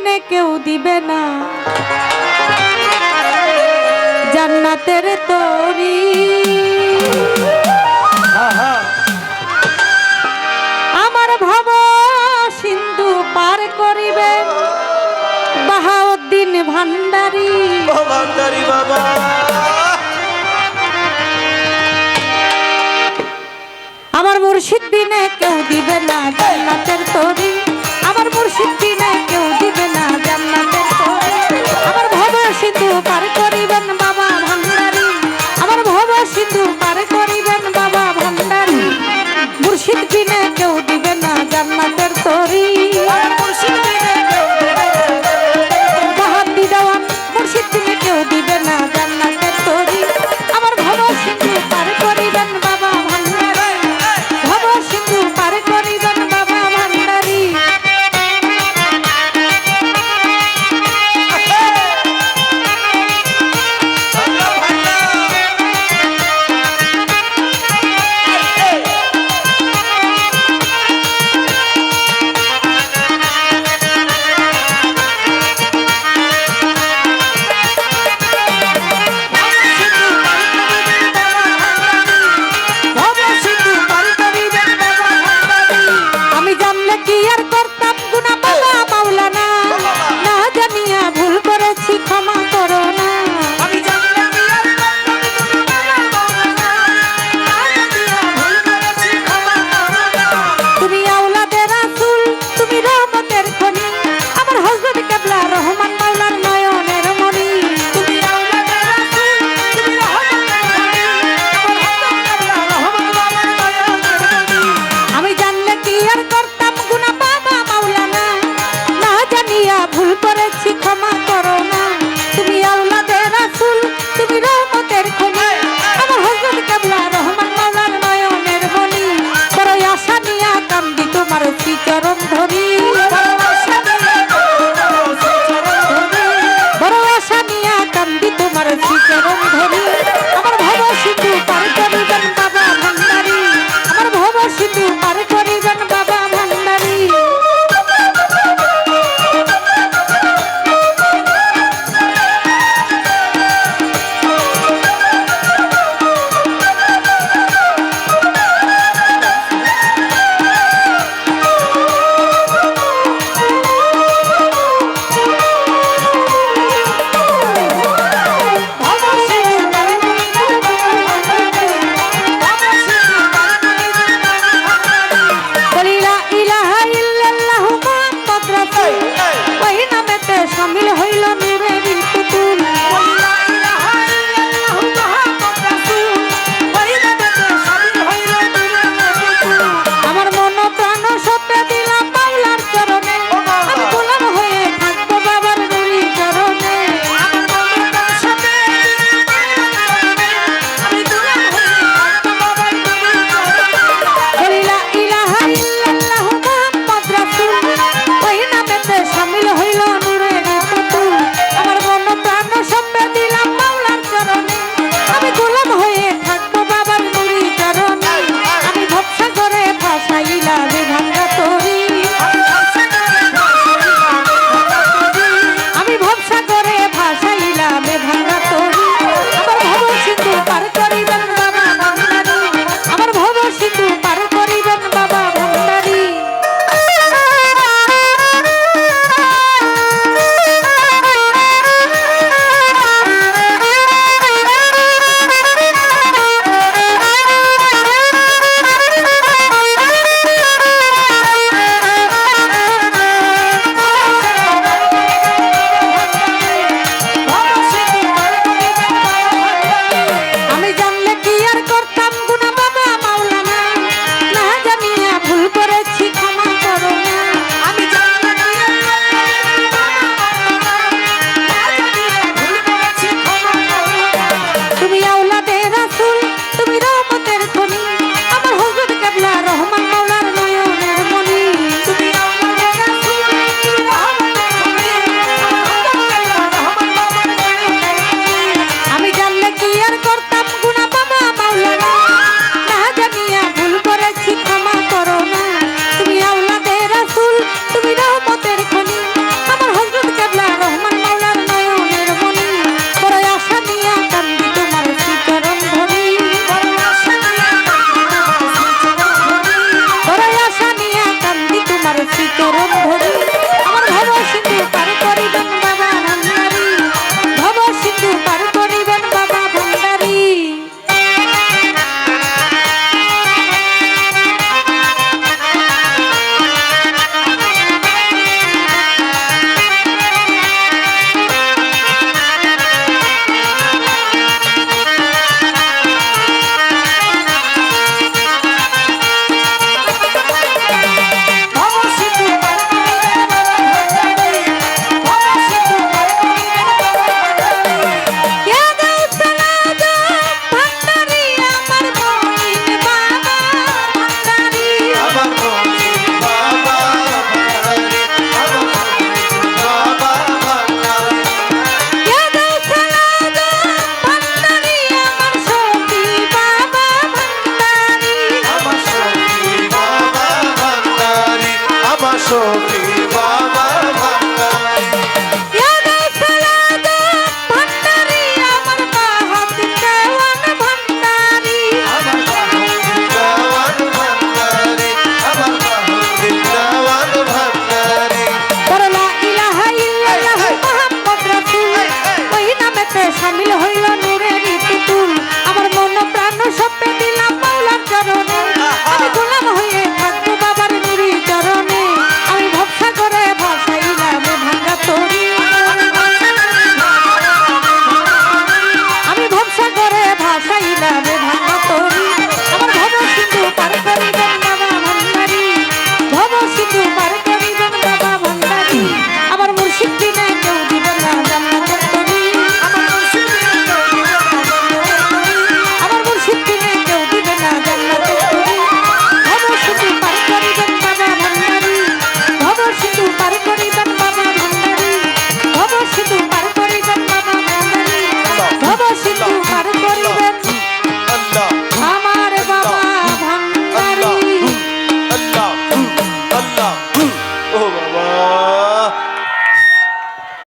বিনে কেউ দিবে না জান্নাতের তরি। আমার ভব সিন্ধু পার করিবেন বাহাউদ্দিন ভান্ডারী। বাবা আমার মুর্শিদ বিনে কেউ দিবে না জান্নাতের তরি। আমার মুর্শিদ বিনে কেউ দিবে না জান্নাতের তরি। আমার ভব সিন্ধু পার করিবেন বাবা ভান্ডারী। আমার ভব সিন্ধু পার করিবেন বাবা ভান্ডারী। মুর্শিদ বিনে কেউ দিবে না জান্নাতের তরি। বাহাদ্দি দেওয়ান মুর্শিদ বিনে কেউ দিবে না জান্নাতের তরি। আমার ভব সিন্ধু পার করিবেন বাবা ভান্ডারী। ভব সিন্ধু পার করিবেন বাবা ভান্ডারী। আমি জানলে কি আর করতাম গুনাহ বাবা মাওলানা, না জানিয়া ভুল করেছি ক্ষমা করো না। আমি জানলে কি আর করতাম গুনাহ বাবা মাওলানা, না জানিয়া ভুল করেছি ক্ষমা করো না। তুমি আওলাদের রাসূল, তুমি রহমতের খনি, আমার হযরত কিবলা রহমান মাওলার নয়নের মণি। তুমি আওলাদের রাসূল, তুমি রহমতের খনি, আমার হযরত কিবলা রহমান বাবার নয়নের মণি। আমি জানলে কি আর করতাম গুনাহ বাবা মাওলানা, না জানিয়া ভুল করেছি